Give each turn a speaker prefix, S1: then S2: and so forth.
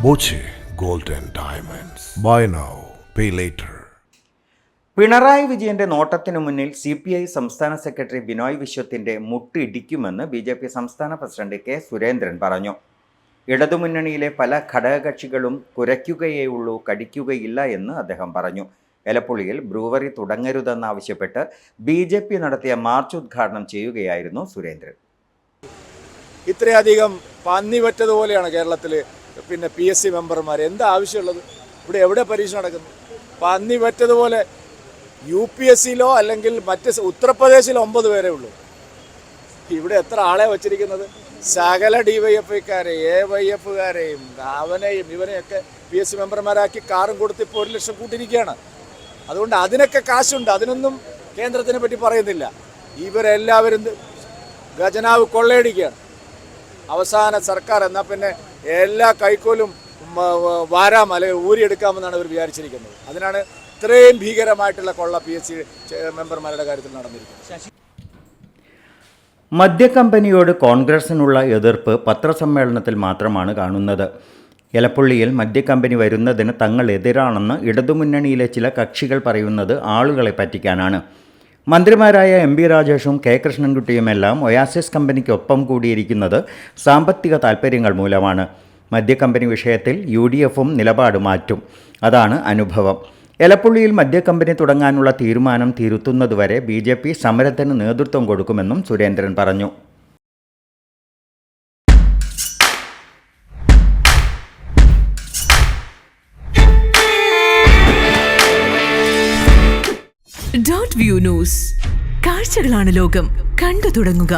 S1: Boche gold and diamonds. Buy now, pay later.
S2: Pinarayi വിജയന്റെ നോട്ടത്തിനു മുന്നിൽ CPI സംസ്ഥാന സെക്രട്ടറി ബിനോയ് വിശ്വത്തിന്റെ മുട്ടിടിക്കുമെന്ന് BJP സംസ്ഥാന പ്രസിഡന്റ് K. സുരേന്ദ്രൻ പറഞ്ഞു. ഇടതുമുന്നണിയിലെ പല ഘടകകക്ഷികളും കുരയ്ക്കുകയേയുള്ളൂ, കടിക്കുകയില്ല എന്ന് അദ്ദേഹം പറഞ്ഞു. എലപ്പുള്ളിയിൽ ബ്രൂവറി തുടങ്ങരുതെന്നാവശ്യപ്പെട്ട് BJP നടത്തിയ മാർച്ച് ഉദ്ഘാടനം ചെയ്യുകയായിരുന്നു സുരേന്ദ്രൻ.
S3: ഇത്രയധികം പന്നിവറ്റതുപോലെയാണ് കേരളത്തിൽ PSC മെമ്പർമാർ. എന്താ ആവശ്യമുള്ളത്? ഇവിടെ എവിടെ പരീക്ഷ നടക്കുന്നു? പന്നിവറ്റതുപോലെ UPSCയിലോ അല്ലെങ്കിൽ മറ്റ് ഉത്തർപ്രദേശിൽ 9 പേരേ ഉള്ളൂ. ഇവിടെ എത്ര ആളെ വച്ചിരിക്കുന്നത്? സകല DYFIക്കാരെ AYFകാരെയും അവനെയും ഇവനെയൊക്കെ PSC മെമ്പർമാരാക്കി കാറും കൊടുത്ത് ഇപ്പോൾ 1 ലക്ഷം കൂട്ടിയിരിക്കുകയാണ്. അതുകൊണ്ട് അതിനൊക്കെ കാശുണ്ട്, അതിനൊന്നും കേന്ദ്രത്തിനെ പറ്റി പറയുന്നില്ല. ഇവരെല്ലാവരും ഖജനാവ് കൊള്ളയടിക്കുകയാണ്. അവസാന സർക്കാർ എന്നാൽ പിന്നെ എല്ലാ കൈക്കോലും വാരാം അല്ലെങ്കിൽ ഊരിയെടുക്കാമെന്നാണ് ഇവർ വിചാരിച്ചിരിക്കുന്നത്. അതിനാണ് ഇത്രയും ഭീകരമായിട്ടുള്ള കൊള്ള PSC മെമ്പർമാരുടെ കാര്യത്തിൽ നടന്നിരിക്കുന്നത്.
S2: മദ്യക്കമ്പനിയോട് കോൺഗ്രസിനുള്ള എതിർപ്പ് പത്രസമ്മേളനത്തിൽ മാത്രമാണ് കാണുന്നത്. എലപ്പുള്ളിയിൽ മദ്യക്കമ്പനി വരുന്നതിന് തങ്ങൾ എതിരാണെന്ന് ഇടതുമുന്നണിയിലെ ചില കക്ഷികൾ പറയുന്നത് ആളുകളെ പറ്റിക്കാനാണ്. മന്ത്രിമാരായ MP രാജേഷും K. കൃഷ്ണൻകുട്ടിയുമെല്ലാം ഒയാസിസ് കമ്പനിക്കൊപ്പം കൂടിയിരിക്കുന്നത് സാമ്പത്തിക താൽപ്പര്യങ്ങൾ മൂലമാണ്. മദ്യക്കമ്പനി വിഷയത്തിൽ UDFും നിലപാട് മാറ്റും. അതാണ് അനുഭവം. എലപ്പുള്ളിയിൽ മദ്യക്കമ്പനി തുടങ്ങാനുള്ള തീരുമാനം തിരുത്തുന്നതുവരെ BJP സമരത്തിന് നേതൃത്വം കൊടുക്കുമെന്നും സുരേന്ദ്രൻ പറഞ്ഞു.
S4: .view news. കാഴ്ചകളാണ് ലോകം. കണ്ടു തുടങ്ങുക.